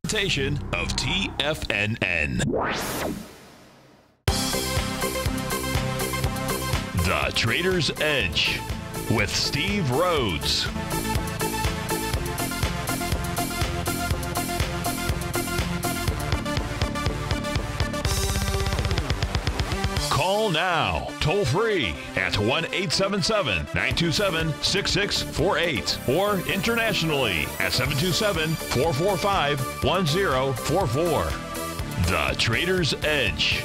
Presentation of TFNN. The Trader's Edge with Steve Rhodes. Call now, toll free at 1-877-927-6648 or internationally at 727-445-1044. The Trader's Edge.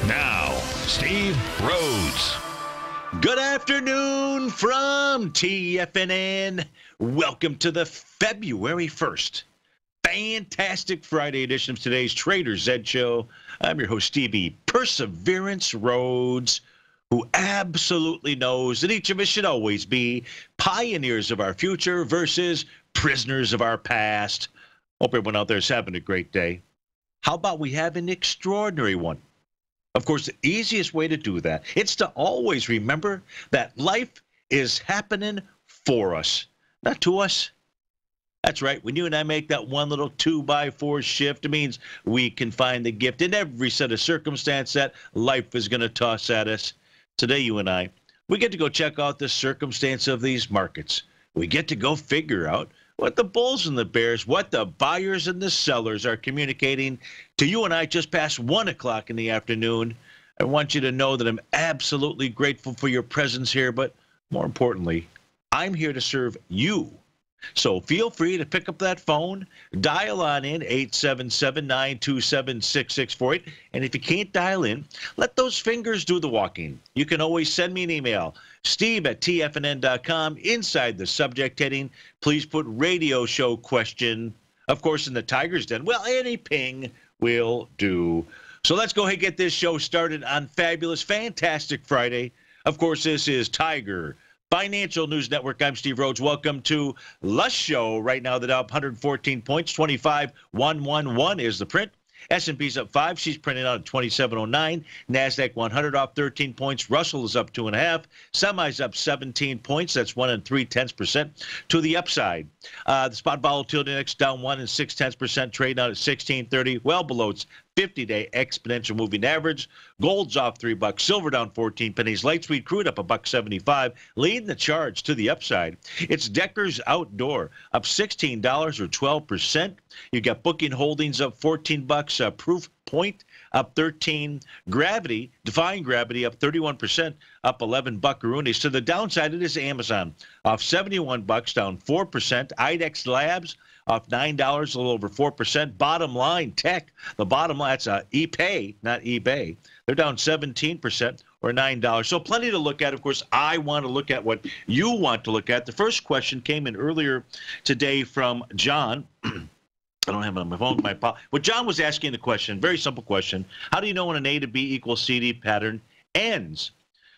Now, Steve Rhodes. Good afternoon from TFNN. Welcome to the February 1st. Fantastic Friday edition of today's Trader's Edge Show. I'm your host, Stevie Perseverance Rhodes, who absolutely knows that each of us should always be pioneers of our future versus prisoners of our past. Hope everyone out there is having a great day. How about we have an extraordinary one? Of course, the easiest way to do that is to always remember that life is happening for us, not to us. That's right. When you and I make that one little 2x4 shift, it means we can find the gift in every set of circumstance that life is going to toss at us. Today, you and I, we get to go check out the circumstance of these markets. We get to go figure out what the bulls and the bears, what the buyers and the sellers are communicating to you and I just past 1 o'clock in the afternoon. I want you to know that I'm absolutely grateful for your presence here, but more importantly, I'm here to serve you. So feel free to pick up that phone, dial on in 877-927-6648. And if you can't dial in, let those fingers do the walking. You can always send me an email, steve@tfnn.com. Inside the subject heading, please put radio show question. Of course, in the Tiger's Den, well, any ping will do. So let's go ahead and get this show started on fabulous, fantastic Friday. Of course, this is Tiger Financial News Network. I'm Steve Rhodes. Welcome to the show. Right now, the Dow up 114 points, 25,111 is the print. S&P's up 5. She's printing out at 2709. NASDAQ 100 off 13 points. Russell is up 2.5. Semi's up 17 points. That's 1 3/10% to the upside. The spot volatility index down 1 6/10%. Trading out at 1630, well below its 50-day exponential moving average. Gold's off $3. Silver down 14 pennies. Light sweet crude up $1.75, leading the charge to the upside. It's Decker's Outdoor up $16 or 12%. You got Booking Holdings up $14. Proof Point up 13. Gravity, Defying Gravity up 31%, up 11 buckaroonies. To the downside, it is Amazon off $71, down 4%. IDEX Labs off $9, a little over 4%. Bottom line, tech, the bottom line, that's ePay, not eBay. They're down 17% or $9. So plenty to look at. Of course, I want to look at what you want to look at. The first question came in earlier today from John. I don't have it on my phone. But John was asking the question, very simple question. How do you know when an A to B equals CD pattern ends?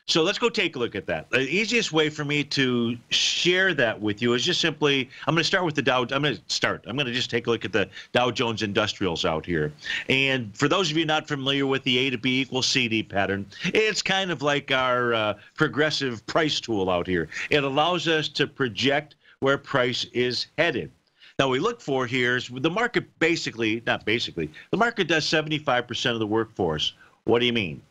So let's go take a look at that. The easiest way for me to share that with you is just simply, I'm going to start with the Dow. I'm going to just take a look at the Dow Jones Industrials out here. And for those of you not familiar with the A to B equals CD pattern, it's kind of like our progressive price tool out here. It allows us to project where price is headed. Now, we look for here is the market the market does 75% of the work for us. What do you mean?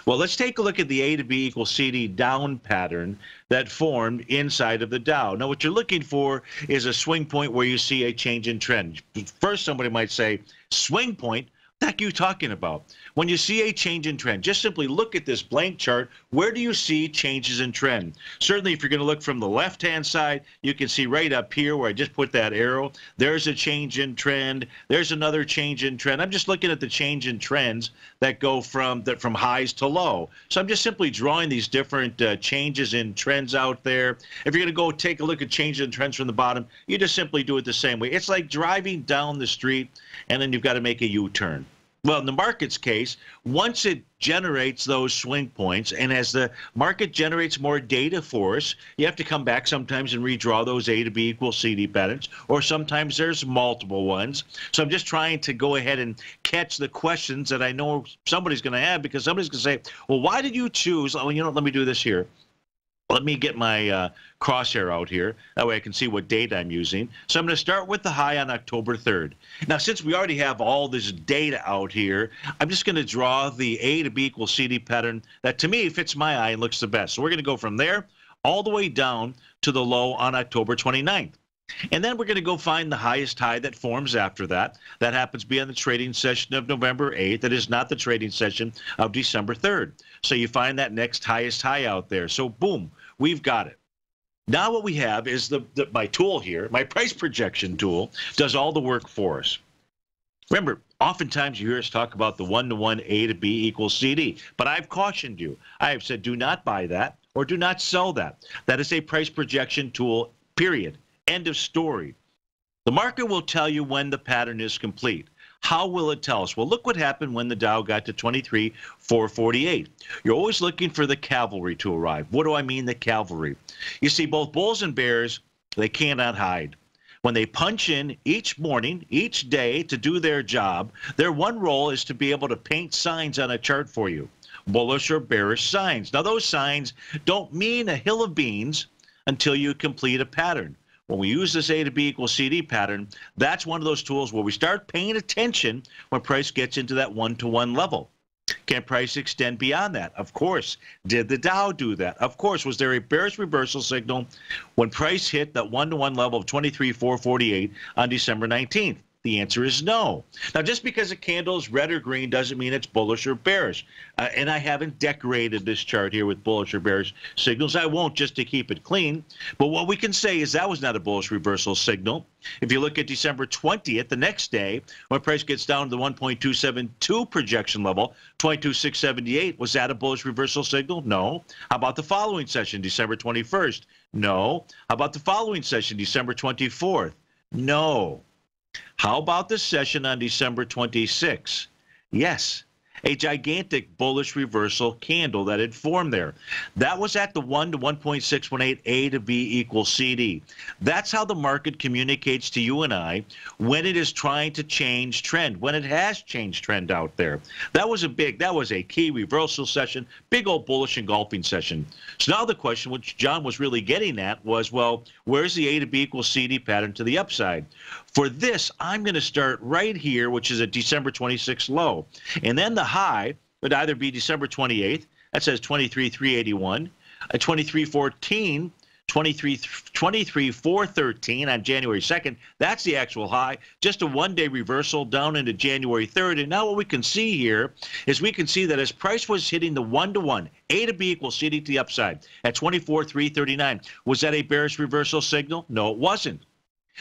Well, let's take a look at the A to B equals CD down pattern that formed inside of the Dow. Now, what you're looking for is a swing point where you see a change in trend. First, somebody might say, swing point? What the heck are you talking about? When you see a change in trend, just simply look at this blank chart. Where do you see changes in trend? Certainly, if you're going to look from the left-hand side, you can see right up here where I just put that arrow. There's a change in trend. There's another change in trend. I'm just looking at the change in trends that go from highs to low. So I'm just simply drawing these different changes in trends out there. If you're going to go take a look at changes in trends from the bottom, you just simply do it the same way. It's like driving down the street, and then you've got to make a U-turn. Well, in the market's case, once it generates those swing points, and as the market generates more data for us, you have to come back sometimes and redraw those A to B equals CD patterns, or sometimes there's multiple ones. So I'm just trying to go ahead and catch the questions that I know somebody's going to have, because somebody's going to say, well, why did you choose? Oh, let me do this here. Let me get my crosshair out here. That way I can see what date I'm using. So I'm going to start with the high on October 3rd. Now, since we already have all this data out here, I'm just going to draw the A to B equals CD pattern that, to me, fits my eye and looks the best. So we're going to go from there all the way down to the low on October 29th. And then we're going to go find the highest high that forms after that. That happens to be on the trading session of November 8th. That is not the trading session of December 3rd. So you find that next highest high out there. So boom, we've got it. Now what we have is my tool here, my price projection tool, does all the work for us. Remember, oftentimes you hear us talk about the one-to-one A to B equals CD, but I've cautioned you. I have said do not buy that or do not sell that. That is a price projection tool, period. End of story. The market will tell you when the pattern is complete. How will it tell us? Well, look what happened when the Dow got to 23,448. You're always looking for the cavalry to arrive. What do I mean, the cavalry? You see, both bulls and bears, they cannot hide. When they punch in each morning, each day to do their job, their one role is to be able to paint signs on a chart for you, bullish or bearish signs. Now, those signs don't mean a hill of beans until you complete a pattern. When we use this A to B equals CD pattern, that's one of those tools where we start paying attention when price gets into that one-to-one level. Can price extend beyond that? Of course. Did the Dow do that? Of course. Was there a bearish reversal signal when price hit that one-to-one level of 23,448 on December 19th? The answer is no. Now, just because a candle is red or green doesn't mean it's bullish or bearish. And I haven't decorated this chart here with bullish or bearish signals. I won't, just to keep it clean. But what we can say is that was not a bullish reversal signal. If you look at December 20th, the next day, when price gets down to the 1.272 projection level, 22,678, was that a bullish reversal signal? No. How about the following session, December 21st? No. How about the following session, December 24th? No. How about the session on December 26th? Yes, a gigantic bullish reversal candle that had formed there. That was at the 1 to 1.618 A to B equals CD. That's how the market communicates to you and I when it is trying to change trend, when it has changed trend out there. That was a key reversal session, big old bullish engulfing session. So now the question, which John was really getting at, was, well, where's the A to B equals CD pattern to the upside? For this, I'm going to start right here, which is a December 26th low. And then the high would either be December 28th, that says 23,381, 23,414, 23,413 on January 2nd. That's the actual high. Just a one-day reversal down into January 3rd. And now what we can see here is we can see that as price was hitting the one-to-one, A to B equals CD to the upside at 24,339. Was that a bearish reversal signal? No, it wasn't.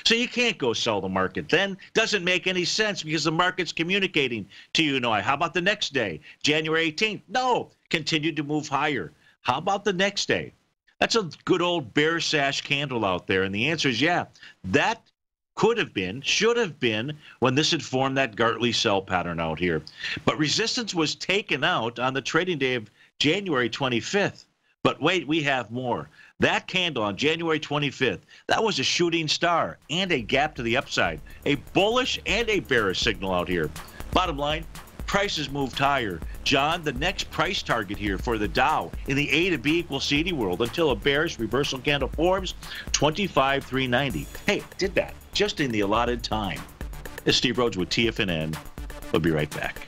So you can't go sell the market then. Doesn't make any sense because the market's communicating to you and I. How about the next day, January 18th? No, continued to move higher. How about the next day? That's a good old bear sash candle out there. And the answer is, yeah, that could have been, should have been when this had formed that Gartley sell pattern out here. But resistance was taken out on the trading day of January 25th. But wait, we have more. That candle on January 25th, that was a shooting star and a gap to the upside, a bullish and a bearish signal out here. Bottom line, prices moved higher. John, the next price target here for the Dow in the A to B equals CD world until a bearish reversal candle forms, 25,390. Hey, did that just in the allotted time. This is Steve Rhodes with TFNN. We'll be right back.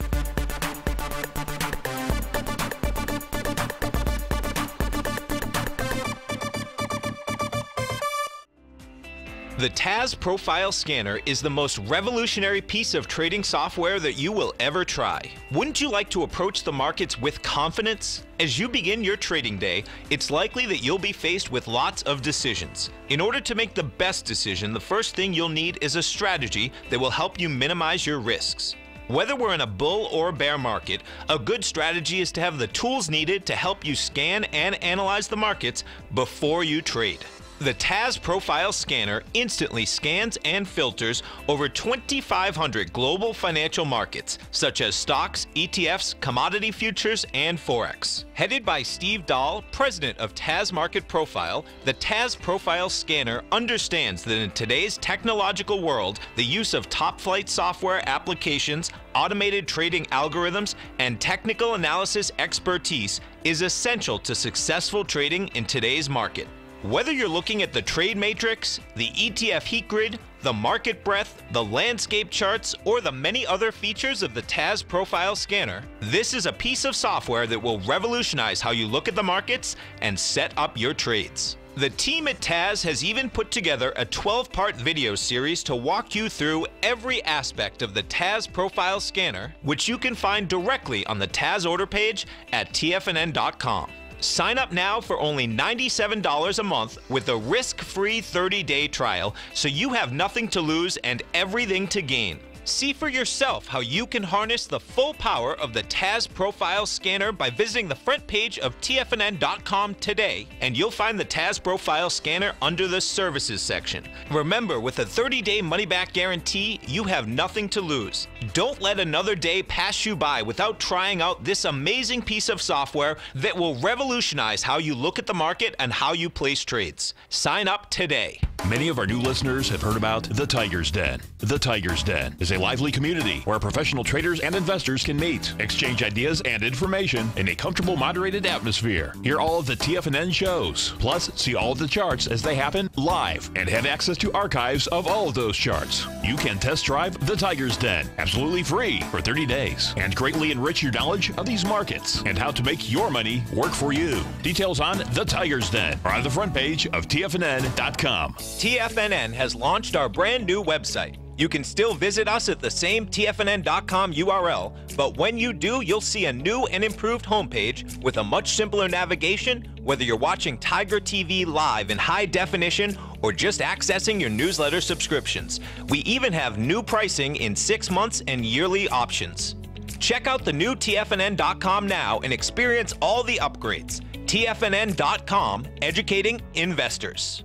The TAS Profile Scanner is the most revolutionary piece of trading software that you will ever try. Wouldn't you like to approach the markets with confidence? As you begin your trading day, it's likely that you'll be faced with lots of decisions. In order to make the best decision, the first thing you'll need is a strategy that will help you minimize your risks. Whether we're in a bull or bear market, a good strategy is to have the tools needed to help you scan and analyze the markets before you trade. The TAS Profile Scanner instantly scans and filters over 2,500 global financial markets, such as stocks, ETFs, commodity futures, and Forex. Headed by Steve Dahl, president of TAS Market Profile, the TAS Profile Scanner understands that in today's technological world, the use of top-flight software applications, automated trading algorithms, and technical analysis expertise is essential to successful trading in today's market. Whether you're looking at the trade matrix, the ETF heat grid, the market breadth, the landscape charts, or the many other features of the TAS Profile Scanner, this is a piece of software that will revolutionize how you look at the markets and set up your trades. The team at TAS has even put together a 12-part video series to walk you through every aspect of the TAS Profile Scanner, which you can find directly on the TAS order page at TFNN.com. Sign up now for only $97 a month with a risk-free 30-day trial, so you have nothing to lose and everything to gain. See for yourself how you can harness the full power of the TAS Profile Scanner by visiting the front page of TFNN.com today, and you'll find the TAS Profile Scanner under the Services section. Remember, with a 30-day money-back guarantee, you have nothing to lose. Don't let another day pass you by without trying out this amazing piece of software that will revolutionize how you look at the market and how you place trades. Sign up today. Many of our new listeners have heard about the Tiger's Den. The Tiger's Den is a lively community where professional traders and investors can meet, exchange ideas and information in a comfortable, moderated atmosphere. Hear all of the TFNN shows, plus see all of the charts as they happen live and have access to archives of all of those charts. You can test drive the Tiger's Den absolutely free for 30 days and greatly enrich your knowledge of these markets and how to make your money work for you. Details on the Tiger's Den are on the front page of TFNN.com. TFNN has launched our brand new website. You can still visit us at the same TFNN.com URL, but when you do, you'll see a new and improved homepage with a much simpler navigation, whether you're watching TigerTV live in high definition or just accessing your newsletter subscriptions. We even have new pricing in 6 months and yearly options. Check out the new TFNN.com now and experience all the upgrades. TFNN.com, educating investors.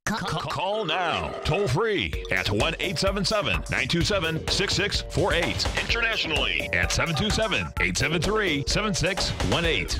Call now, toll free at 1-877-927-6648. Internationally at 727-873-7618.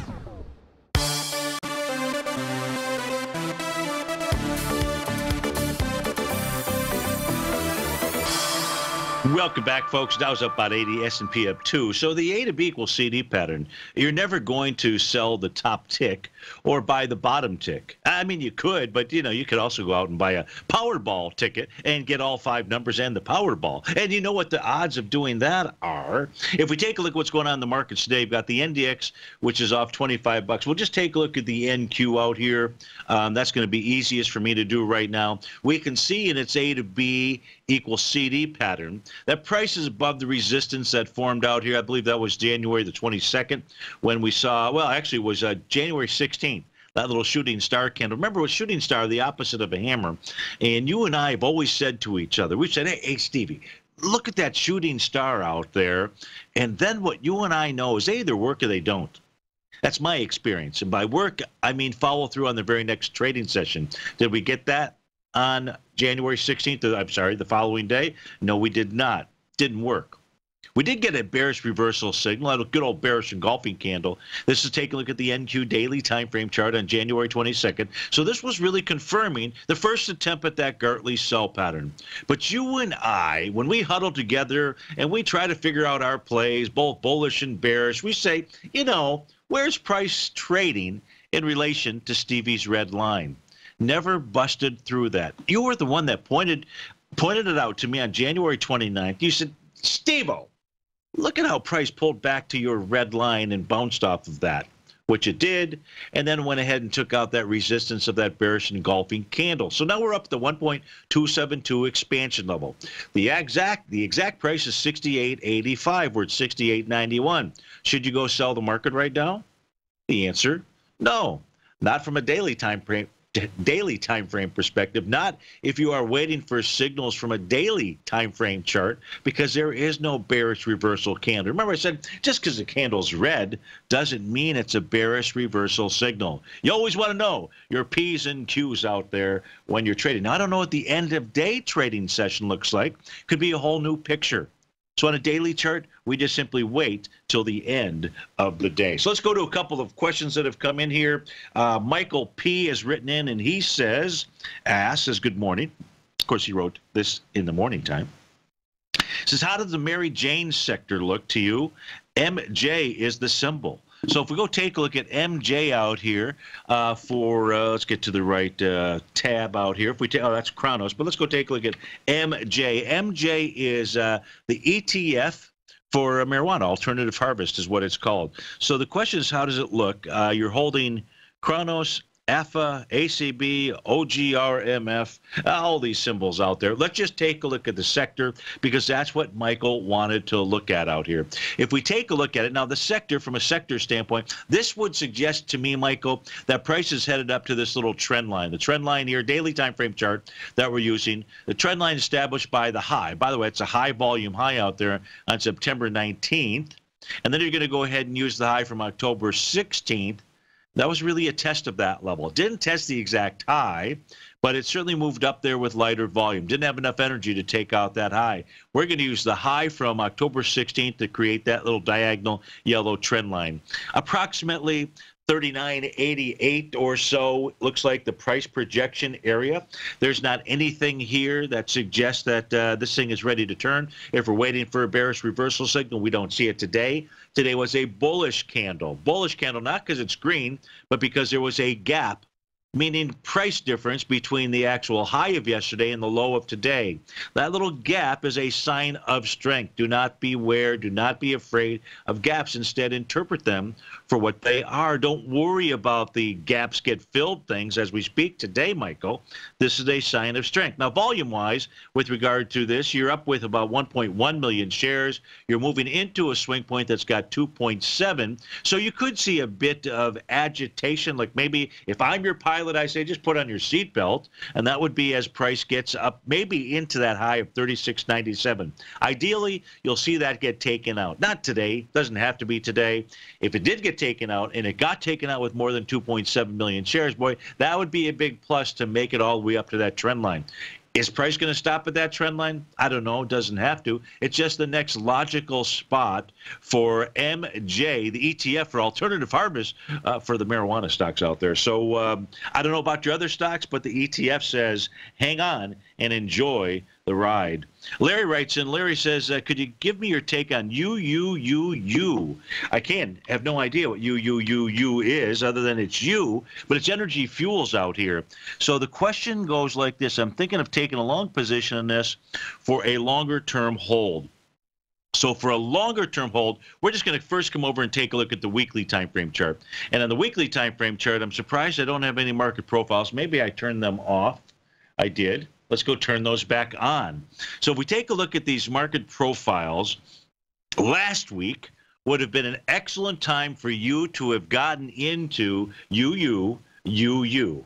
Welcome back, folks. Dow's up about 80, S&P up 2. So the A to B equals CD pattern. You're never going to sell the top tick or buy the bottom tick. I mean, you could, but, you could also go out and buy a Powerball ticket and get all 5 numbers and the Powerball. And you know what the odds of doing that are? If we take a look at what's going on in the markets today, we've got the NDX, which is off 25 bucks. We'll just take a look at the NQ out here. That's going to be easiest for me to do right now. We can see in its A to B equals CD pattern that price is above the resistance that formed out here. I believe that was January the 22nd when we saw, well, actually it was January 16th. That little shooting star candle. Remember, with shooting star, the opposite of a hammer. And you and I have always said to each other, we've said, hey, Stevie, look at that shooting star out there. And then what you and I know is they either work or they don't. That's my experience. And by work, I mean follow through on the very next trading session. Did we get that on January 16th? I'm sorry, the following day? No, we did not. Didn't work. We did get a bearish reversal signal, a good old bearish engulfing candle. This is taking a look at the NQ daily time frame chart on January 22nd. So this was really confirming the first attempt at that Gartley sell pattern. But you and I, when we huddle together and we try to figure out our plays, both bullish and bearish, we say, where's price trading in relation to Stevie's red line? Never busted through that. You were the one that pointed it out to me on January 29th. You said, Steve-O, look at how price pulled back to your red line and bounced off of that, which it did, and then went ahead and took out that resistance of that bearish engulfing candle. So now we're up to 1.272 expansion level. The exact price is 68.85. We're at 68.91. Should you go sell the market right now? The answer, no. Not from a daily time frame daily time frame perspective, not if you are waiting for signals from a daily time frame chart, because there is no bearish reversal candle. Remember I said just because the candle's red doesn't mean it's a bearish reversal signal. You always want to know your P's and Q's out there when you're trading. Now, I don't know what the end of day trading session looks like. Could be a whole new picture. So on a daily chart, we just simply wait till the end of the day. So let's go to a couple of questions that have come in here. Michael P. has written in, and he says, good morning. Of course, he wrote this in the morning time. Says, how does the Mary Jane sector look to you? MJ is the symbol. So if we go take a look at MJ out here let's get to the right tab out here. If we take, that's Kronos, but let's go take a look at MJ. MJ is the ETF for marijuana, alternative harvest is what it's called. So the question is, how does it look? You're holding Kronos, AFA, ACB, OGRMF, all these symbols out there. Let's just take a look at the sector, because that's what Michael wanted to look at out here. If we take a look at it, now the sector, from a sector standpoint, this would suggest to me, Michael, that price is headed up to this little trend line. The trend line here, daily time frame chart that we're using, the trend line established by the high. By the way, it's a high volume high out there on September 19th. And then you're going to go ahead and use the high from October 16th. That was really a test of that level. It didn't test the exact high, but it certainly moved up there with lighter volume. Didn't have enough energy to take out that high. We're going to use the high from October 16th to create that little diagonal yellow trend line. Approximately 39.88 or so looks like the price projection area. There's not anything here that suggests that this thing is ready to turn. If we're waiting for a bearish reversal signal, we don't see it today. Today was a bullish candle. Bullish candle, not because it's green, but because there was a gap, meaning price difference between the actual high of yesterday and the low of today. That little gap is a sign of strength. Do not beware. Do not be afraid of gaps. Instead, interpret them for what they are. Don't worry about the gaps get filled things as we speak today, Michael. This is a sign of strength. Now, volume-wise, with regard to this, you're up with about 1.1 million shares. You're moving into a swing point that's got 2.7. So you could see a bit of agitation, like maybe if I'm your pilot, I say just put on your seatbelt, and that would be as price gets up maybe into that high of 36.97. Ideally, you'll see that get taken out. Not today. Doesn't have to be today. If it did get taken out, and it got taken out with more than 2.7 million shares, boy, that would be a big plus to make it all the way up to that trend line. Is price going to stop at that trend line? I don't know. It doesn't have to. It's just the next logical spot for MJ, the ETF for alternative harvest for the marijuana stocks out there. So I don't know about your other stocks, but the ETF says hang on and enjoy the ride. Larry writes in. Larry says, could you give me your take on UUUU? I have no idea what UUUU is other than it's you, but it's Energy Fuels out here. So the question goes like this. I'm thinking of taking a long position on this for a longer-term hold. So for a longer-term hold, we're just going to first come over and take a look at the weekly time frame chart. And on the weekly time frame chart, I'm surprised I don't have any market profiles. Maybe I turned them off. I did. Let's go turn those back on. So if we take a look at these market profiles, last week would have been an excellent time for you to have gotten into UUUU.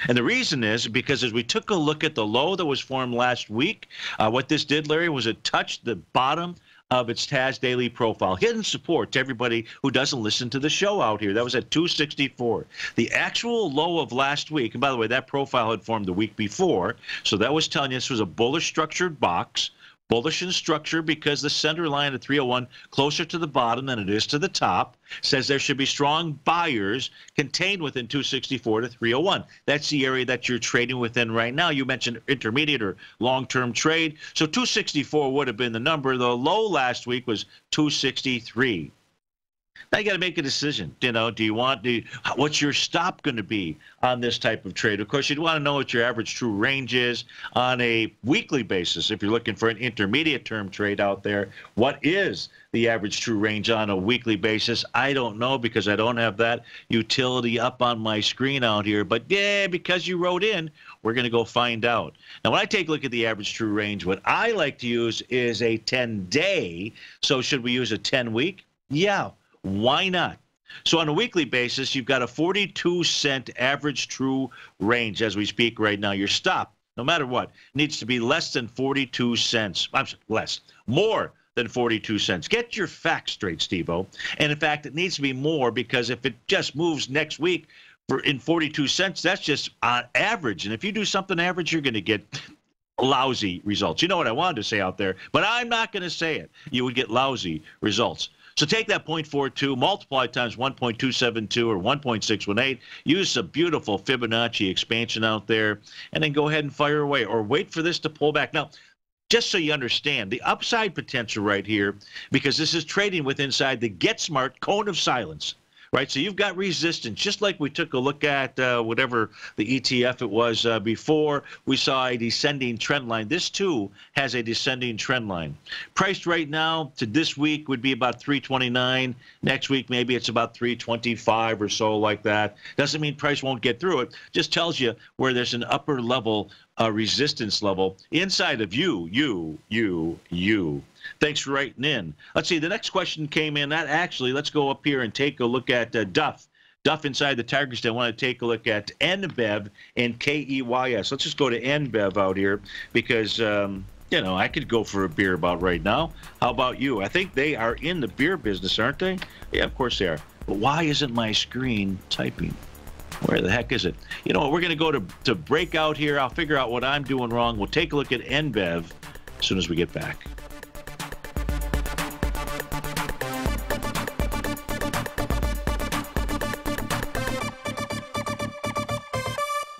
And the reason is because as we took a look at the low that was formed last week, what this did, Larry, was it touched the bottom of its TAS daily profile. Hidden support to everybody who doesn't listen to the show out here. That was at 264. The actual low of last week, and by the way, that profile had formed the week before, so that was telling you this was a bullish structured box. Bullish in structure because the center line at 301 closer to the bottom than it is to the top says there should be strong buyers contained within 264 to 301. That's the area that you're trading within right now. You mentioned intermediate or long-term trade. So 264 would have been the number. The low last week was 263. Now you got to make a decision. You know, what's your stop going to be on this type of trade? Of course, you'd want to know what your average true range is on a weekly basis. If you're looking for an intermediate term trade out there, what is the average true range on a weekly basis? I don't know because I don't have that utility up on my screen out here. But yeah, because you wrote in, we're going to go find out. Now, when I take a look at the average true range, what I like to use is a 10-day. So should we use a 10-week? Yeah. Why not? So on a weekly basis, you've got a 42-cent average true range as we speak right now. Your stop, no matter what, needs to be less than 42 cents. I'm sorry, less, more than 42 cents. Get your facts straight, Steve-O. And in fact, it needs to be more, because if it just moves next week in 42 cents, that's just on average. And if you do something average, you're going to get lousy results. You know what I wanted to say out there, but I'm not going to say it. You would get lousy results. So take that 0.42, multiply times 1.272 or 1.618, use some beautiful Fibonacci expansion out there, and then go ahead and fire away, or wait for this to pull back. Now, just so you understand, the upside potential right here, because this is trading with inside the Get Smart cone of silence. Right, so you've got resistance, just like we took a look at whatever the ETF it was before. We saw a descending trend line. This, too, has a descending trend line. Priced right now to this week would be about 329. Next week, maybe it's about 325 or so, like that. Doesn't mean price won't get through it. Just tells you where there's an upper level resistance level inside of you. Thanks for writing in. Let's see, the next question came in. Let's go up here and take a look at Duff. Duff inside the Tigers Den. I want to take a look at NBEV and KEYS. Let's just go to NBEV out here, because, I could go for a beer about right now. How about you? I think they are in the beer business, aren't they? Yeah, of course they are. But why isn't my screen typing? Where the heck is it? You know what? We're going to go to breakout here. I'll figure out what I'm doing wrong. We'll take a look at NBEV as soon as we get back.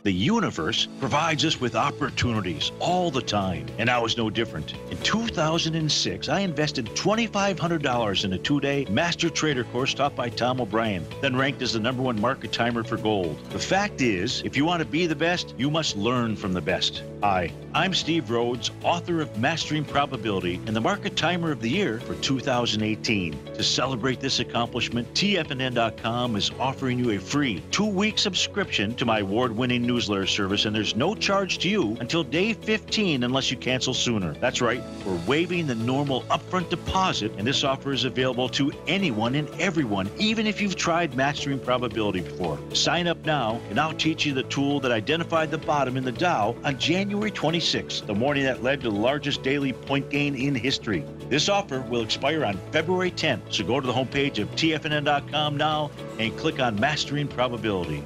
The universe provides us with opportunities all the time, and I was no different. In 2006, I invested $2,500 in a 2-day Master Trader course taught by Tom O'Brien, then ranked as the #1 market timer for gold. The fact is, if you want to be the best, you must learn from the best. Hi, I'm Steve Rhodes, author of Mastering Probability and the Market Timer of the Year for 2018. To celebrate this accomplishment, TFNN.com is offering you a free 2-week subscription to my award-winning newsletter service, and there's no charge to you until day 15 unless you cancel sooner. That's right, we're waiving the normal upfront deposit, and this offer is available to anyone and everyone, even if you've tried Mastering Probability before. Sign up now, and I'll teach you the tool that identified the bottom in the Dow on January 26th, the morning that led to the largest daily point gain in history. This offer will expire on February 10th, so go to the homepage of TFNN.com now and click on Mastering Probability.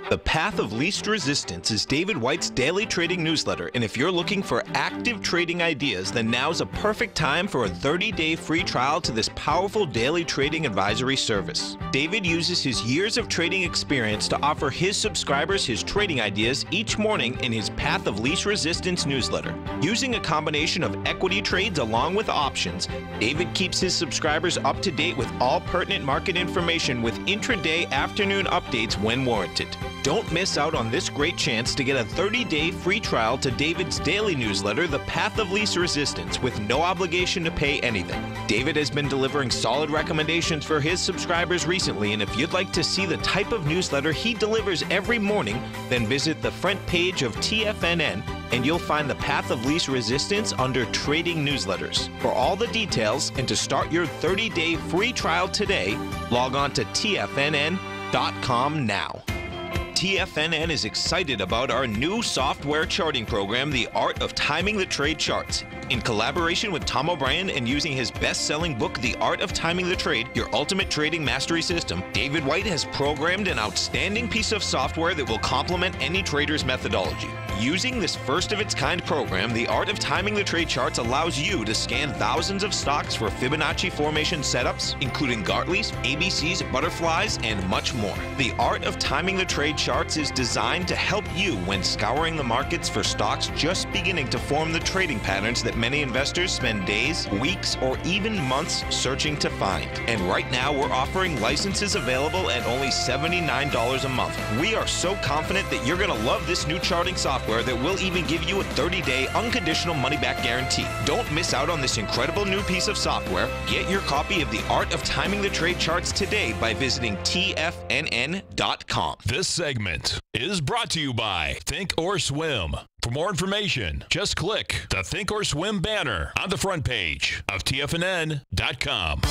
The Path of Least Resistance is David White's daily trading newsletter, and if you're looking for active trading ideas, then now's a perfect time for a 30-day free trial to this powerful daily trading advisory service. David uses his years of trading experience to offer his subscribers his trading ideas each morning in his Path of Least Resistance newsletter. Using a combination of equity trades along with options, David keeps his subscribers up to date with all pertinent market information with intraday afternoon updates when warranted. Don't miss out on this great chance to get a 30-day free trial to David's daily newsletter, The Path of Least Resistance, with no obligation to pay anything. David has been delivering solid recommendations for his subscribers recently, and if you'd like to see the type of newsletter he delivers every morning, then visit the front page of TFNN and you'll find the Path of Least Resistance under Trading Newsletters. For all the details and to start your 30-day free trial today, log on to TFNN.com now. TFNN is excited about our new software charting program, The Art of Timing the Trade Charts. In collaboration with Tom O'Brien and using his best-selling book, The Art of Timing the Trade, Your Ultimate Trading Mastery System, David White has programmed an outstanding piece of software that will complement any trader's methodology. Using this first-of-its-kind program, The Art of Timing the Trade Charts allows you to scan thousands of stocks for Fibonacci formation setups, including Gartley's, ABC's, butterflies, and much more. The Art of Timing the Trade Charts is designed to help you when scouring the markets for stocks just beginning to form the trading patterns that many investors spend days, weeks, or even months searching to find. And right now, we're offering licenses available at only $79 a month. We are so confident that you're going to love this new charting software that will even give you a 30-day unconditional money-back guarantee. Don't miss out on this incredible new piece of software. Get your copy of The Art of Timing the Trade Charts today by visiting TFNN.com. This segment is brought to you by Think or Swim. For more information, just click the Think or Swim banner on the front page of TFNN.com.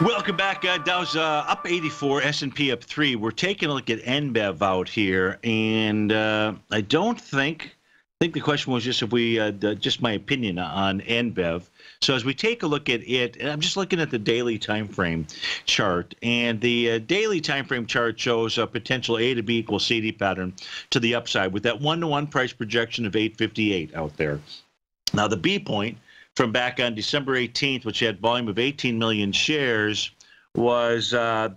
Welcome back. Dow's up 84, S&P up 3. We're taking a look at NBEV out here, and I think the question was just if we just my opinion on NBEV. So as we take a look at it, and I'm just looking at the daily time frame chart, and the daily time frame chart shows a potential A to B equals CD pattern to the upside with that 1-to-1 price projection of 858 out there. Now the B point from back on December 18th, which had volume of 18 million shares, was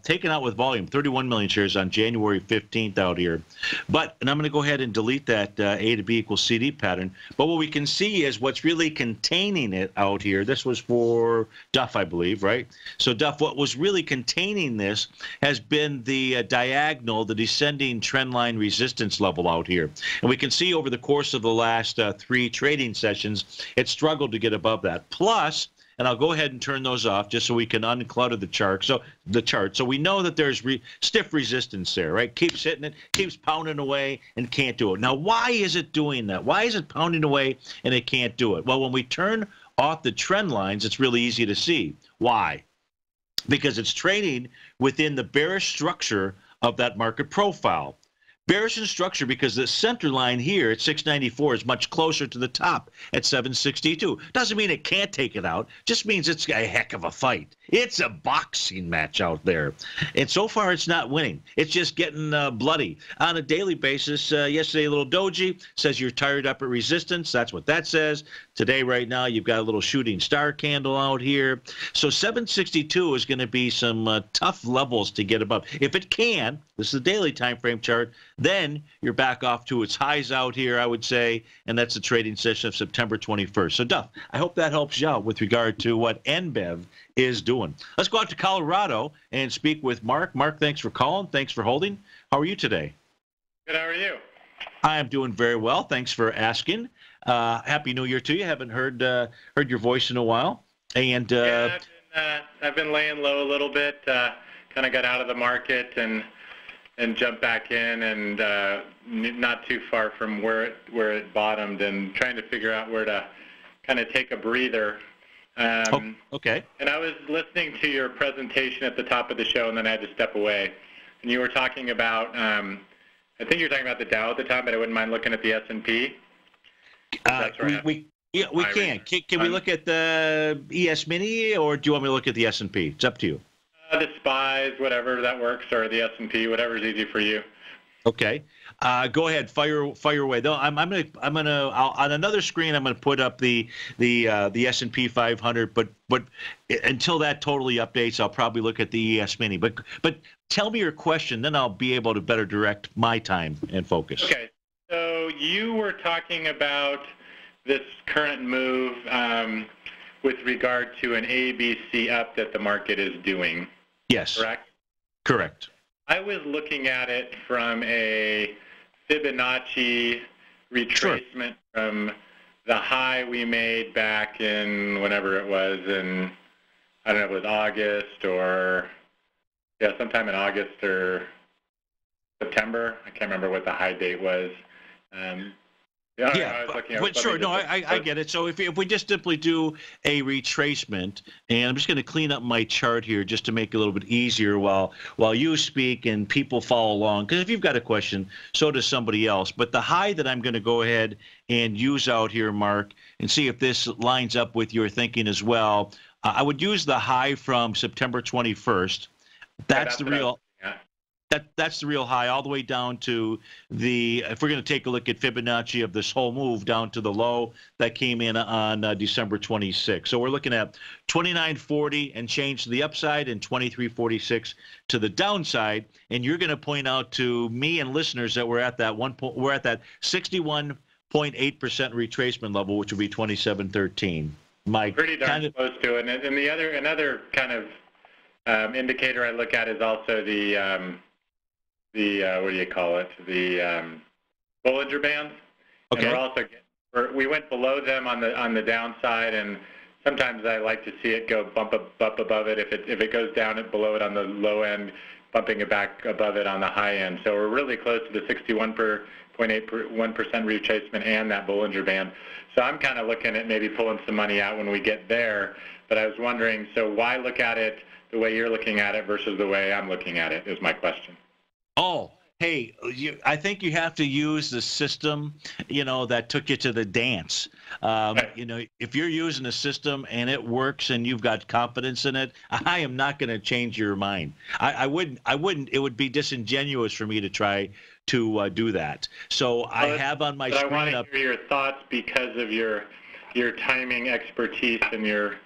taken out with volume, 31 million shares on January 15th out here. But, and I'm going to go ahead and delete that A to B equals CD pattern. But what we can see is what's really containing it out here. This was for Duff, I believe, right? So Duff, what was really containing this has been the diagonal, the descending trend line resistance level out here. And we can see over the course of the last 3 trading sessions, it struggled to get above that. Plus, and I'll go ahead and turn those off just so we can unclutter the chart. So we know that there's stiff resistance there, right? Keeps hitting it, keeps pounding away, and can't do it. Now, why is it doing that? Why is it pounding away and it can't do it? Well, when we turn off the trend lines, it's really easy to see. Why? Because it's trading within the bearish structure of that market profile. Bearish in structure because the center line here at 694 is much closer to the top at 762. Doesn't mean it can't take it out. Just means it's a heck of a fight. It's a boxing match out there. And so far, it's not winning. It's just getting bloody. On a daily basis, yesterday, a little doji says you're tired up at resistance. That's what that says. Today, right now, you've got a little shooting star candle out here. So 762 is going to be some tough levels to get above. If it can, this is the daily time frame chart, then you're back off to its highs out here, I would say, and that's the trading session of September 21st. So, Duff, I hope that helps you out with regard to what NBEV is doing. Let's go out to Colorado and speak with Mark. Mark, thanks for calling. Thanks for holding. How are you today? Good. How are you? I am doing very well. Thanks for asking. Happy New Year to you. Haven't heard your voice in a while. And yeah, I've been laying low a little bit. Kind of got out of the market and jumped back in, and not too far from where it bottomed, and trying to figure out where to kind of take a breather. Okay. And I was listening to your presentation at the top of the show, and then I had to step away. And you were talking about, I think you were talking about the Dow at the time, but I wouldn't mind looking at the S&P. We can. Can we look at the ES Mini, or do you want me to look at the S&P? It's up to you. The SPYs, whatever that works, or the S&P, whatever's easy for you. Okay, go ahead, fire away. Though I'm gonna on another screen I'm gonna put up the S&P 500, but until that totally updates, I'll probably look at the ES Mini. But tell me your question, then I'll be able to better direct my time and focus. Okay, so you were talking about this current move with regard to an ABC up that the market is doing. Yes. Correct? Correct. I was looking at it from a Fibonacci retracement from the high we made back in whenever it was, in, I don't know if it was August or, yeah, sometime in August or September. I can't remember what the high date was. But sure, no, I get it. So if we just simply do a retracement, and I'm just going to clean up my chart here just to make it a little bit easier while you speak and people follow along. Because if you've got a question, so does somebody else. But the high that I'm going to go ahead and use out here, Mark, and see if this lines up with your thinking as well. I would use the high from September 21st. That's the real. That's the real high, all the way down to the, if we're going to take a look at Fibonacci of this whole move, down to the low that came in on December 26th. So we're looking at 29.40 and change to the upside and 23.46 to the downside. And you're going to point out to me and listeners that we're at that 61.8% retracement level, which would be 27.13. Pretty darn close to it. And the another kind of indicator I look at is also the what do you call it? The Bollinger Bands. Okay. And we went below them on the downside, and sometimes I like to see it go bump up above it. If it goes down below it on the low end, bumping it back above it on the high end. So we're really close to the 61.81% retracement and that Bollinger Band. So I'm kind of looking at maybe pulling some money out when we get there. But I was wondering, so why look at it the way you're looking at it versus the way I'm looking at it is my question. Oh, hey, I think you have to use the system, that took you to the dance. Right. If you're using a system and it works and you've got confidence in it, I am not going to change your mind. I wouldn't. It would be disingenuous for me to try to do that. So I have on my screen I want to up. hear your thoughts because of your timing expertise and your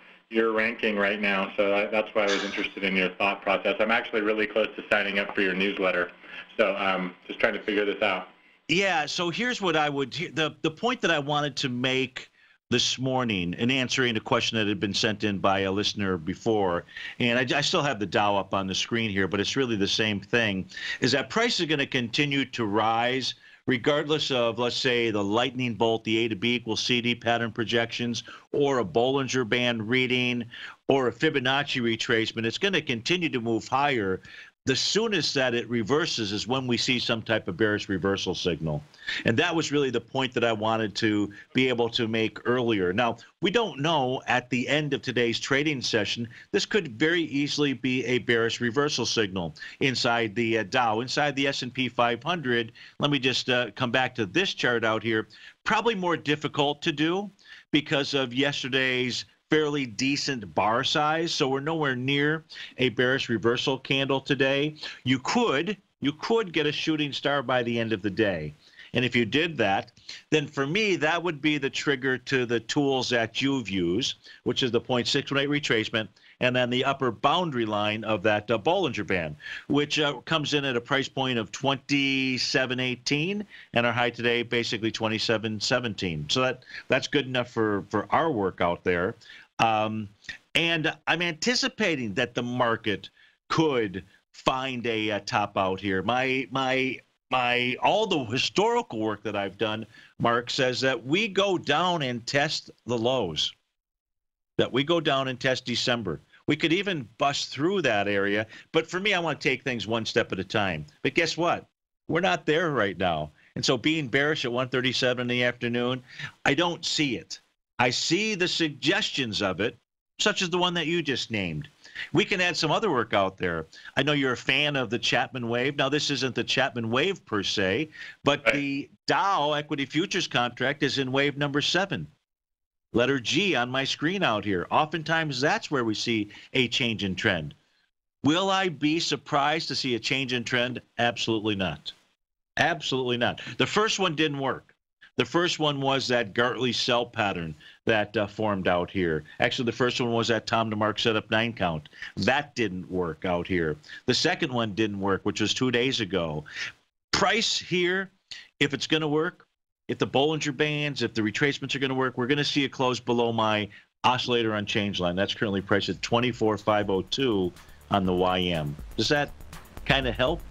ranking right now. So that's why I was interested in your thought process. I'm actually really close to signing up for your newsletter. So just trying to figure this out. Yeah, so here's what I would – the point that I wanted to make this morning in answering a question that had been sent in by a listener before, and I still have the Dow up on the screen here, but it's really the same thing, is that price is going to continue to rise regardless of, let's say, the lightning bolt, the A to B equals CD pattern projections, or a Bollinger Band reading, or a Fibonacci retracement. It's going to continue to move higher. The soonest that it reverses is when we see some type of bearish reversal signal. And that was really the point that I wanted to be able to make earlier. Now, we don't know at the end of today's trading session, this could very easily be a bearish reversal signal inside the Dow. Inside the S&P 500, let me just come back to this chart out here. Probably more difficult to do because of yesterday's fairly decent bar size, so we're nowhere near a bearish reversal candle today. You could get a shooting star by the end of the day. And if you did that, then for me, that would be the trigger to the tools that you've used, which is the 0.618 retracement, and then the upper boundary line of that Bollinger Band, which comes in at a price point of 27.18, and our high today basically 27.17. So that's good enough for our work out there. And I'm anticipating that the market could find a top out here. All the historical work that I've done, Mark, says that we go down and test the lows, that we go down and test December. We could even bust through that area. But for me, I want to take things one step at a time. But guess what? We're not there right now. And so being bearish at 1:37 in the afternoon, I don't see it. I see the suggestions of it, such as the one that you just named. We can add some other work out there. I know you're a fan of the Chapman wave. Now, this isn't the Chapman wave per se, but right. The Dow equity futures contract is in wave number 7. Letter G on my screen out here. Oftentimes, that's where we see a change in trend. Will I be surprised to see a change in trend? Absolutely not. Absolutely not. The first one didn't work. The first one was that Gartley sell pattern that formed out here. Actually, the first one was that Tom DeMark setup 9 count. That didn't work out here. The second one didn't work, which was 2 days ago. Price here, if it's going to work, if the Bollinger Bands, if the retracements are going to work, we're going to see it close below my oscillator on change line. That's currently priced at 24,502 on the YM. Does that kind of help?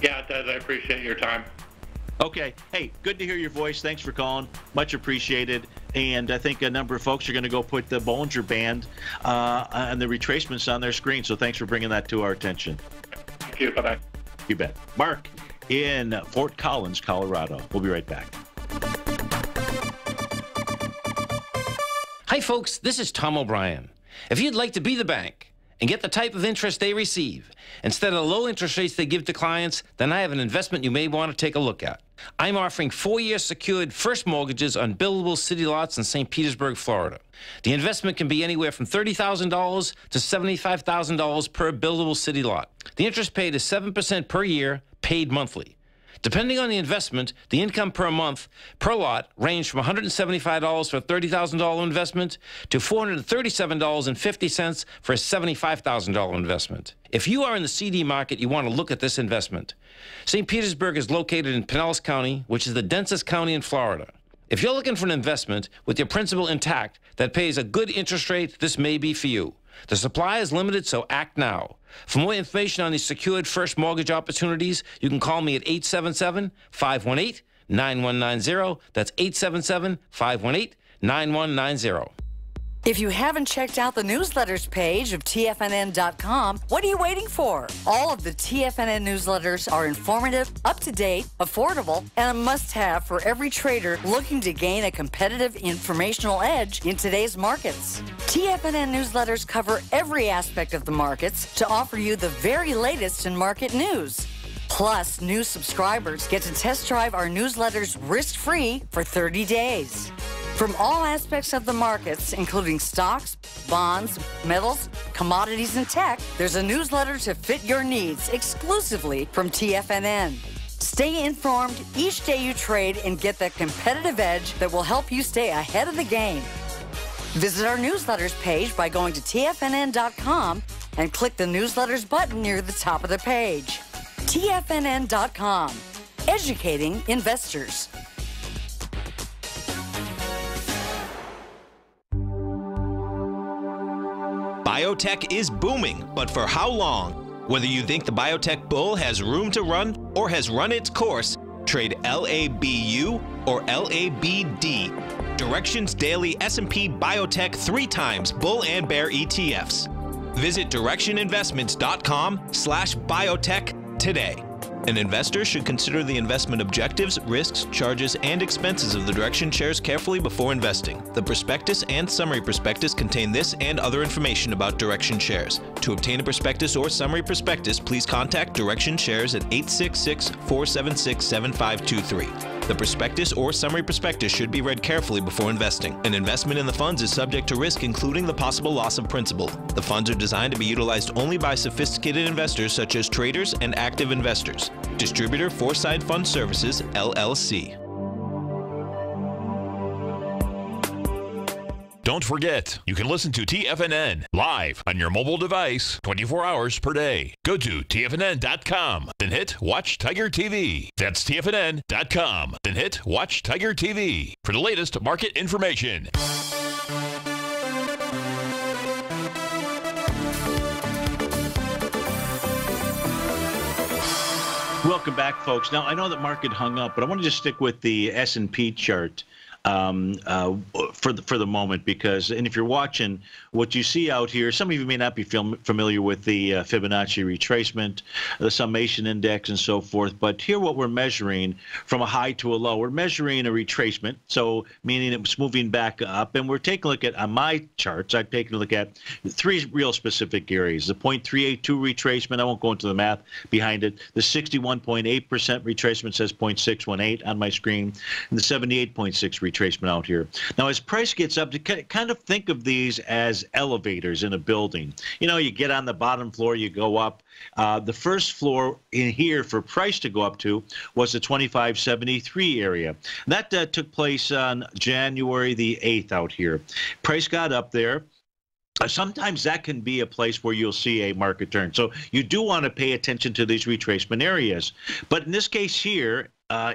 Yeah, it does. I appreciate your time. Okay. Hey, good to hear your voice. Thanks for calling. Much appreciated. And I think a number of folks are going to go put the Bollinger Band and the retracements on their screen. So thanks for bringing that to our attention. Thank you. Bye-bye. You bet. Mark in Fort Collins, Colorado. We'll be right back. Hi, folks. This is Tom O'Brien. If you'd like to be the bank and get the type of interest they receive instead of the low interest rates they give to clients, then I have an investment you may want to take a look at. I'm offering 4-year secured first mortgages on buildable city lots in St. Petersburg, Florida. The investment can be anywhere from $30,000 to $75,000 per buildable city lot. The interest paid is 7% per year, paid monthly. Depending on the investment, the income per month per lot ranged from $175 for a $30,000 investment to $437.50 for a $75,000 investment. If you are in the CD market, you want to look at this investment. St. Petersburg is located in Pinellas County, which is the densest county in Florida. If you're looking for an investment with your principal intact that pays a good interest rate, this may be for you. The supply is limited, so act now. For more information on these secured first mortgage opportunities, you can call me at 877-518-9190. That's 877-518-9190. If you haven't checked out the newsletters page of TFNN.com, what are you waiting for? All of the TFNN newsletters are informative, up-to-date, affordable, and a must-have for every trader looking to gain a competitive informational edge in today's markets. TFNN newsletters cover every aspect of the markets to offer you the very latest in market news. Plus, new subscribers get to test drive our newsletters risk-free for 30 days. From all aspects of the markets, including stocks, bonds, metals, commodities, and tech, there's a newsletter to fit your needs exclusively from TFNN. Stay informed each day you trade and get that competitive edge that will help you stay ahead of the game. Visit our newsletters page by going to TFNN.com and click the newsletters button near the top of the page. TFNN.com, educating investors. Biotech is booming, but for how long? Whether you think the biotech bull has room to run or has run its course, trade LABU or LABD. Directions Daily S&P Biotech 3 times bull and bear ETFs. Visit directioninvestments.com/biotech today. An investor should consider the investment objectives, risks, charges, and expenses of the Direction shares carefully before investing. The prospectus and summary prospectus contain this and other information about Direction shares. To obtain a prospectus or summary prospectus, please contact Direction shares at 866-476-7523. The prospectus or summary prospectus should be read carefully before investing. An investment in the funds is subject to risk, including the possible loss of principal. The funds are designed to be utilized only by sophisticated investors such as traders and active investors. Distributor Foreside Fund Services, LLC. Don't forget, you can listen to TFNN live on your mobile device 24 hours per day. Go to TFNN.com, then hit Watch Tiger TV. That's TFNN.com, then hit Watch Tiger TV for the latest market information. Welcome back, folks. Now, I know that market hung up, but I want to just stick with the S&P chart for the moment, because, and if you're watching, what you see out here, some of you may not be familiar with the Fibonacci retracement, the summation index, and so forth, but here what we're measuring from a high to a low, we're measuring a retracement, so meaning it was moving back up, and we're taking a look at, on my charts, I'm taking a look at 3 real specific areas: the 0.382 retracement, I won't go into the math behind it, the 61.8% retracement says 0.618 on my screen, and the 78.6 retracement out here. Now, as price gets up, to kind of think of these as elevators in a building. You know, you get on the bottom floor, you go up. The first floor in here for price to go up to was the 2573 area. That took place on January the 8th out here. Price got up there. Sometimes that can be a place where you'll see a market turn. So you do want to pay attention to these retracement areas. But in this case here,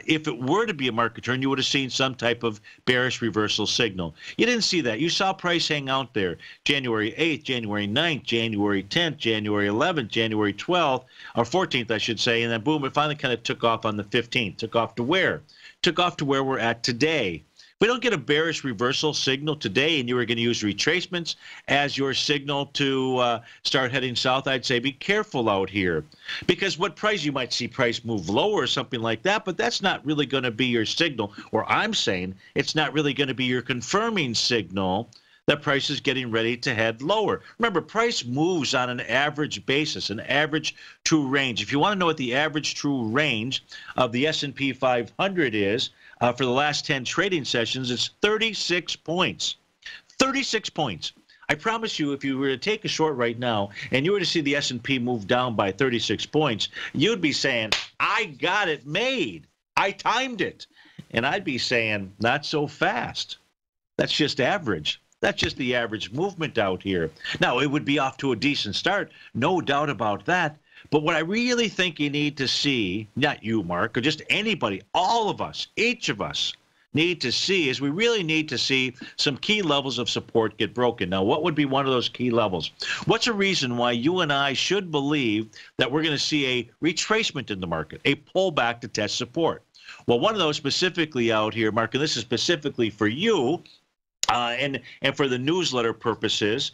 if it were to be a market turn, you would have seen some type of bearish reversal signal. You didn't see that. You saw price hang out there January 8th, January 9th, January 10th, January 11th, January 12th, or 14th, I should say, and then boom, it finally kind of took off on the 15th. Took off to where? Took off to where we're at today. If we don't get a bearish reversal signal today and you were going to use retracements as your signal to start heading south, I'd say be careful out here. Because what price, you might see price move lower or something like that, but that's not really going to be your signal. Or I'm saying it's not really going to be your confirming signal that price is getting ready to head lower. Remember, price moves on an average basis, an average true range. If you want to know what the average true range of the S&P 500 is, for the last 10 trading sessions, it's 36 points. 36 points. I promise you, if you were to take a short right now and you were to see the S&P move down by 36 points, you'd be saying, I got it made. I timed it. And I'd be saying, not so fast. That's just average. That's just the average movement out here. Now, it would be off to a decent start, no doubt about that. But what I really think you need to see, not you, Mark, or just anybody, all of us, each of us, need to see is we really need to see some key levels of support get broken. Now, what would be one of those key levels? What's a reason why you and I should believe that we're going to see a retracement in the market, a pullback to test support? Well, one of those specifically out here, Mark, and this is specifically for you, And for the newsletter purposes,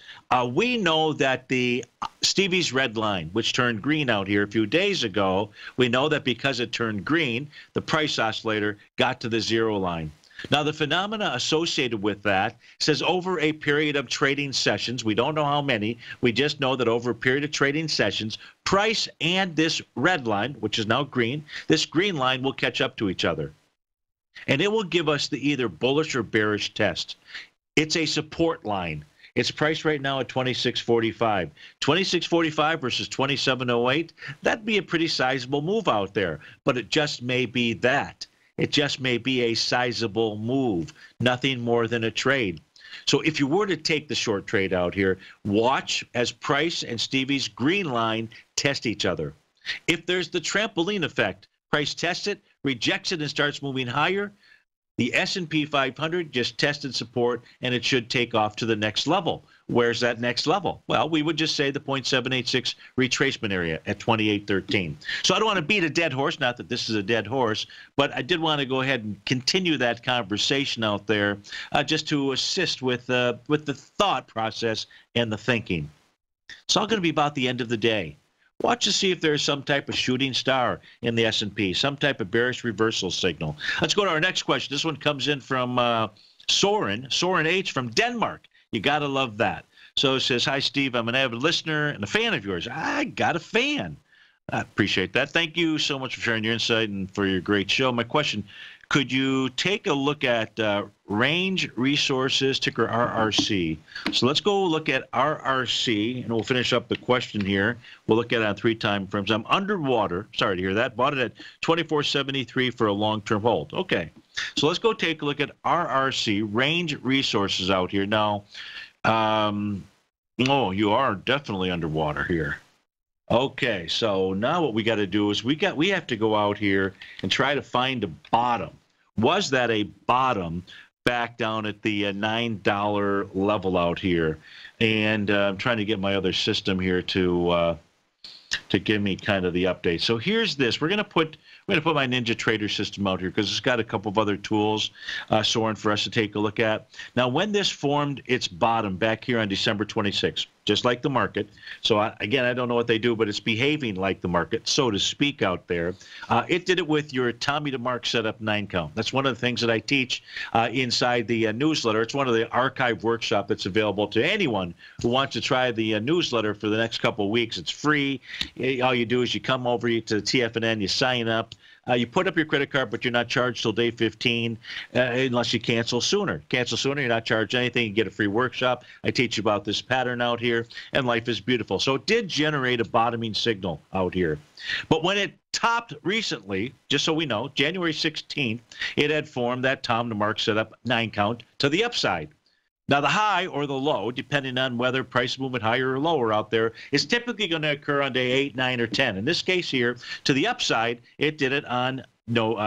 we know that the Stevie's red line, which turned green out here a few days ago, we know that because it turned green, the price oscillator got to the zero line. Now, the phenomena associated with that says over a period of trading sessions, we don't know how many, we just know that over a period of trading sessions, price and this red line, which is now green, this green line will catch up to each other. And it will give us the either bullish or bearish test. It's a support line. It's priced right now at 26.45. 26.45 versus 27.08, that'd be a pretty sizable move out there. But it just may be that. It just may be a sizable move, nothing more than a trade. So if you were to take the short trade out here, watch as price and Stevie's green line test each other. If there's the trampoline effect, price tests it, rejects it, and starts moving higher, the S&P 500 just tested support, and it should take off to the next level. Where's that next level? Well, we would just say the 0.786 retracement area at 28.13. So I don't want to beat a dead horse, not that this is a dead horse, but I did want to go ahead and continue that conversation out there just to assist with the thought process and the thinking. It's all going to be about the end of the day. Watch to see if there's some type of shooting star in the S&P, some type of bearish reversal signal. Let's go to our next question. This one comes in from Soren H. from Denmark. You got to love that. So it says, hi, Steve. I'm an avid listener and a fan of yours. I got a fan. I appreciate that. Thank you so much for sharing your insight and for your great show. My question, could you take a look at Range Resources, ticker RRC? So let's go look at RRC, and we'll finish up the question here. We'll look at it on 3 time frames. I'm underwater. Sorry to hear that. Bought it at 24.73 for a long-term hold. Okay. So let's go take a look at RRC, Range Resources out here. Now, oh, you are definitely underwater here. Okay, so now what we got to do is we have to go out here and try to find a bottom. Was that a bottom back down at the $9 level out here? And I'm trying to get my other system here to give me kind of the update. So here's this. We're going to put my Ninja Trader system out here because it's got a couple of other tools, Soren, for us to take a look at. Now, when this formed its bottom back here on December 26th, just like the market. So, again, I don't know what they do, but it's behaving like the market, so to speak, out there. It did it with your Tommy DeMark setup 9 count. That's one of the things that I teach inside the newsletter. It's one of the archive workshop that's available to anyone who wants to try the newsletter for the next couple of weeks. It's free. All you do is you come over to TFNN, you sign up. You put up your credit card, but you're not charged till day 15 unless you cancel sooner. Cancel sooner, you're not charged anything. You get a free workshop. I teach you about this pattern out here, and life is beautiful. So it did generate a bottoming signal out here. But when it topped recently, just so we know, January 16th, it had formed that Tom DeMark setup 9 count to the upside. Now, the high or the low, depending on whether price movement higher or lower out there, is typically going to occur on day 8, 9, or 10. In this case here, to the upside, it did it on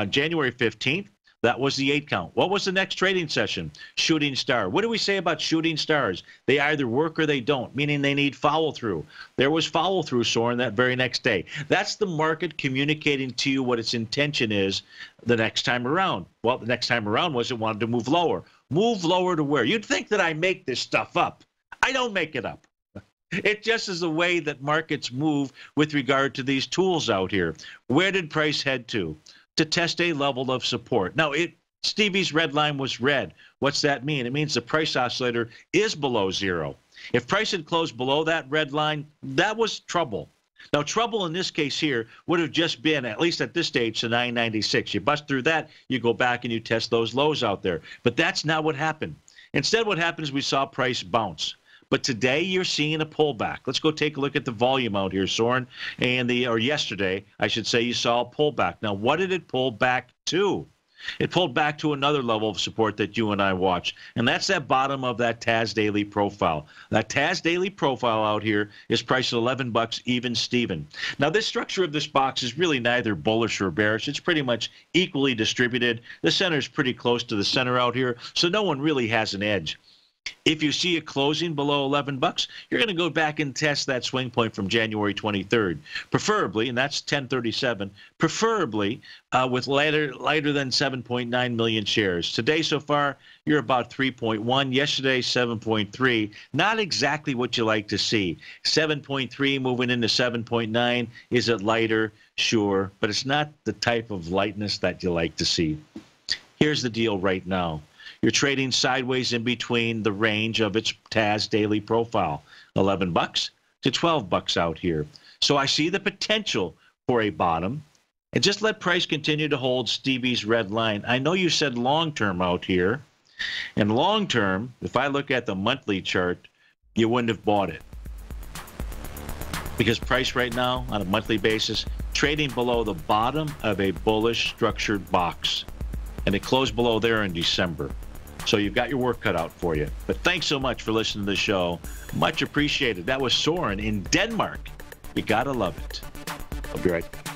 January 15th. That was the 8 count. What was the next trading session? Shooting star. What do we say about shooting stars? They either work or they don't, meaning they need follow-through. There was follow-through, Soren, that very next day. That's the market communicating to you what its intention is the next time around. Well, the next time around was it wanted to move lower. Move lower to where? You'd think that I make this stuff up. I don't make it up. It just is the way that markets move with regard to these tools out here. Where did price head to? To test a level of support. Now, Stevie's red line was red. What's that mean? It means the price oscillator is below zero. If price had closed below that red line, that was trouble. Now, trouble in this case here would have just been, at least at this stage, to 996. You bust through that, you go back and you test those lows out there. But that's not what happened. Instead, what happened is we saw price bounce. But today you're seeing a pullback. Let's go take a look at the volume out here, Soren. Or yesterday, I should say, you saw a pullback. Now, what did it pull back to? It pulled back to another level of support that you and I watch, and that's that bottom of that TAS daily profile. That TAS daily profile out here is priced at $11 even Steven. Now, this structure of this box is really neither bullish or bearish. It's pretty much equally distributed. The center is pretty close to the center out here, so no one really has an edge. If you see it closing below 11 bucks, you're going to go back and test that swing point from January 23rd, preferably, and that's 1037, preferably with lighter than 7.9 million shares. Today so far, you're about 3.1. Yesterday, 7.3. Not exactly what you like to see. 7.3 moving into 7.9. Is it lighter? Sure, but it's not the type of lightness that you like to see. Here's the deal right now. You're trading sideways in between the range of its TAS daily profile, 11 bucks to 12 bucks out here. So I see the potential for a bottom. And just let price continue to hold Stevie's red line. I know you said long-term out here. And long-term, if I look at the monthly chart, you wouldn't have bought it. Because price right now, on a monthly basis, trading below the bottom of a bullish structured box. And it closed below there in December. So you've got your work cut out for you. But thanks so much for listening to the show. Much appreciated. That was Soren in Denmark. You got to love it. I'll be right back.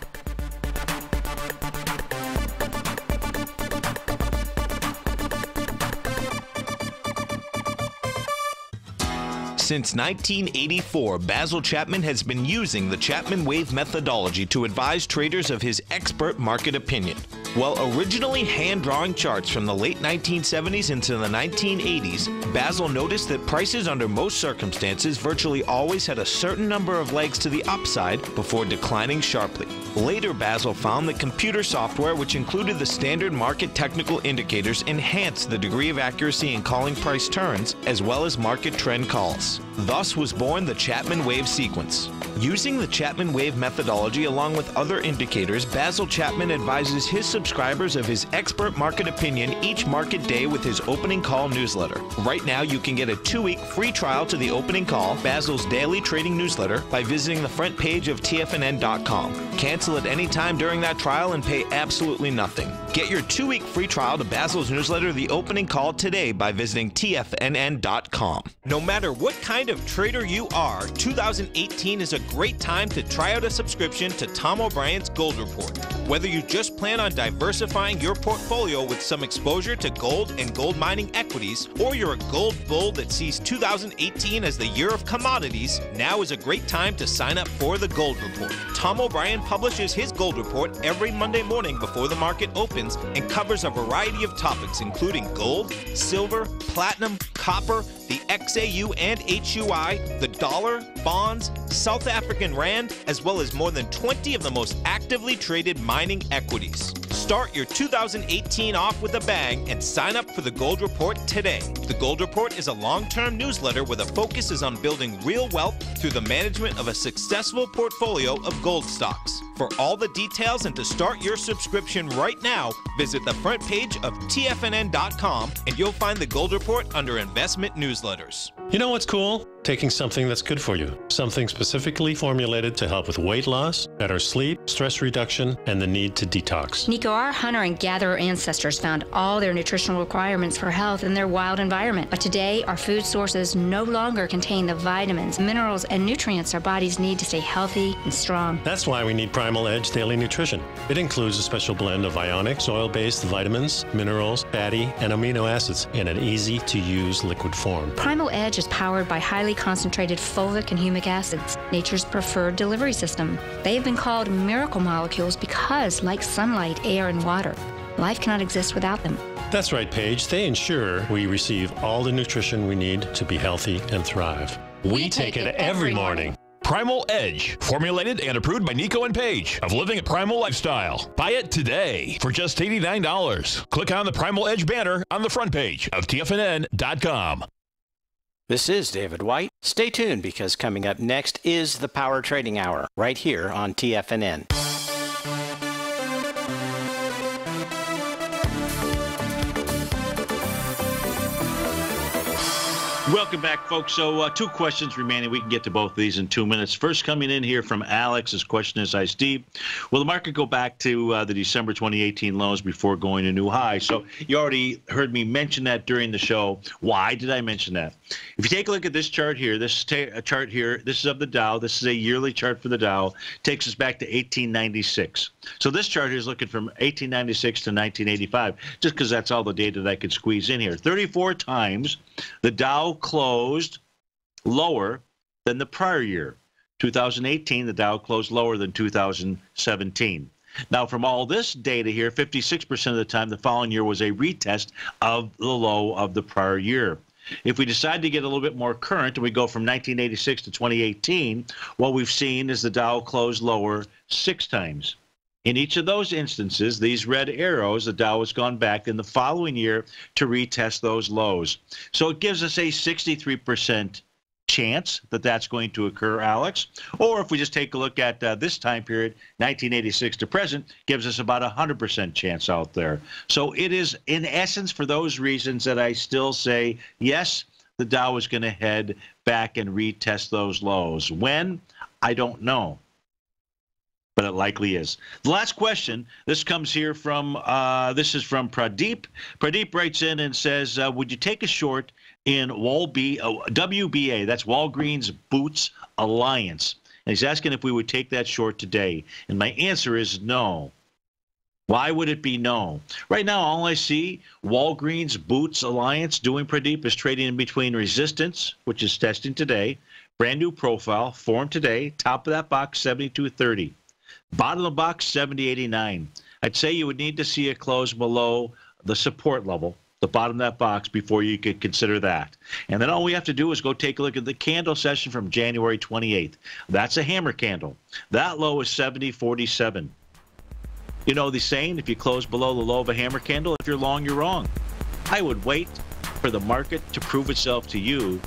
Since 1984, Basil Chapman has been using the Chapman Wave methodology to advise traders of his expert market opinion. While originally hand-drawing charts from the late 1970s into the 1980s, Basil noticed that prices under most circumstances virtually always had a certain number of legs to the upside before declining sharply. Later, Basil found that computer software, which included the standard market technical indicators, enhanced the degree of accuracy in calling price turns, as well as market trend calls. Thus was born the Chapman Wave sequence. Using the Chapman Wave methodology along with other indicators, Basil Chapman advises his subscribers of his expert market opinion each market day with his opening call newsletter. Right now, you can get a 2-week free trial to the opening call, Basil's daily trading newsletter, by visiting the front page of TFNN.com. Cancel at any time during that trial and pay absolutely nothing. Get your 2-week free trial to Basil's newsletter, The Opening Call, today by visiting TFNN.com. No matter what kind of trader you are, 2018 is a great time to try out a subscription to Tom O'Brien's Gold Report. Whether you just plan on diversifying your portfolio with some exposure to gold and gold mining equities, or you're a gold bull that sees 2018 as the year of commodities, now is a great time to sign up for the Gold Report. Tom O'Brien publishes his Gold Report every Monday morning before the market opens and covers a variety of topics including gold, silver, platinum, copper, the XAU and HUI, the dollar, bonds, South African rand, as well as more than 20 of the most actively traded mining equities. Start your 2018 off with a bang and sign up for the Gold Report today. The Gold Report is a long-term newsletter where the focus is on building real wealth through the management of a successful portfolio of gold stocks. For all the details and to start your subscription right now, visit the front page of TFNN.com and you'll find the Gold Report under Investment Newsletters. You know what's cool? Taking something that's good for you. Something specifically formulated to help with weight loss, better sleep, stress reduction, and the need to detox. Nico, our hunter and gatherer ancestors found all their nutritional requirements for health in their wild environment. But today, our food sources no longer contain the vitamins, minerals, and nutrients our bodies need to stay healthy and strong. That's why we need Primal Edge Daily Nutrition. It includes a special blend of ionic, oil-based vitamins, minerals, fatty, and amino acids in an easy-to-use liquid form. Primal Edge is powered by highly concentrated fulvic and humic acids, nature's preferred delivery system. They have been called miracle molecules because, like sunlight, air, and water, life cannot exist without them. That's right, Paige. They ensure we receive all the nutrition we need to be healthy and thrive. We take it every morning. Primal Edge, formulated and approved by Nico and Paige of Living a Primal Lifestyle. Buy it today for just $89. Click on the Primal Edge banner on the front page of TFNN.com. This is David White. Stay tuned because coming up next is the Power Trading Hour right here on TFNN. Welcome back, folks. So 2 questions remaining. We can get to both of these in 2 minutes. First, coming in here from Alex. His question is, hi, Steve. Will the market go back to the December 2018 lows before going to new highs? So you already heard me mention that during the show. Why did I mention that? If you take a look at this chart here, this chart here, this is of the Dow. This is a yearly chart for the Dow. Takes us back to 1896. So this chart here is looking from 1896 to 1985, just because that's all the data that I could squeeze in here. 34 times the Dow closed lower than the prior year. 2018, the Dow closed lower than 2017. Now, from all this data here, 56% of the time the following year was a retest of the low of the prior year. If we decide to get a little bit more current and we go from 1986 to 2018, what we've seen is the Dow closed lower 6 times. In each of those instances, these red arrows, the Dow has gone back in the following year to retest those lows. So it gives us a 63% chance that that's going to occur, Alex. Or if we just take a look at this time period, 1986 to present, gives us about a 100% chance out there. So it is, in essence, for those reasons that I still say, yes, the Dow is going to head back and retest those lows. When? I don't know. But it likely is. The last question, this comes here from, this is from Pradeep. Pradeep writes in and says, would you take a short in WBA, that's Walgreens Boots Alliance? And he's asking if we would take that short today. And my answer is no. Why would it be no? Right now, all I see Walgreens Boots Alliance doing, Pradeep, is trading in between resistance, which is testing today, brand new profile, formed today, top of that box, 72.30. Bottom of the box, 70.89. I'd say you would need to see it close below the support level, the bottom of that box, before you could consider that. And then all we have to do is go take a look at the candle session from January 28th. That's a hammer candle. That low is 70.47. You know the saying, if you close below the low of a hammer candle, if you're long, you're wrong. I would wait for the market to prove itself to you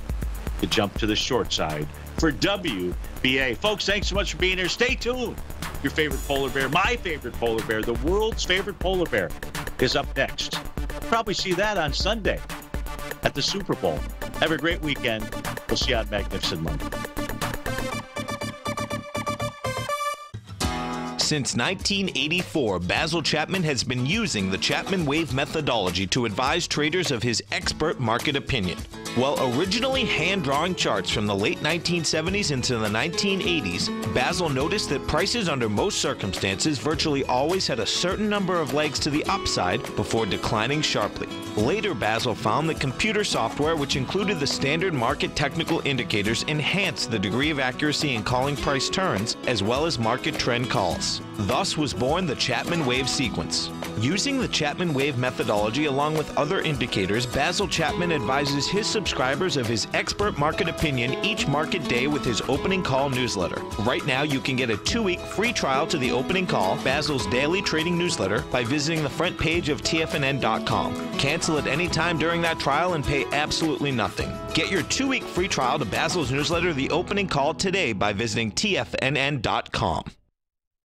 to jump to the short side for WBA. Folks, thanks so much for being here. Stay tuned. Your favorite polar bear, my favorite polar bear, the world's favorite polar bear, is up next. Probably see that on Sunday at the Super Bowl. Have a great weekend. We'll see you on Magnificent Monday. Since 1984, Basil Chapman has been using the Chapman Wave methodology to advise traders of his expert market opinion. While originally hand-drawing charts from the late 1970s into the 1980s, Basil noticed that prices under most circumstances virtually always had a certain number of legs to the upside before declining sharply. Later, Basil found that computer software, which included the standard market technical indicators, enhanced the degree of accuracy in calling price turns, as well as market trend calls. Thus was born the Chapman Wave sequence. Using the Chapman Wave methodology along with other indicators, Basil Chapman advises his subscribers of his expert market opinion each market day with his opening call newsletter. Right now, you can get a 2-week free trial to the opening call, Basil's daily trading newsletter, by visiting the front page of TFNN.com. Cancel at any time during that trial and pay absolutely nothing. Get your 2-week free trial to Basil's newsletter, The Opening Call, today by visiting TFNN.com.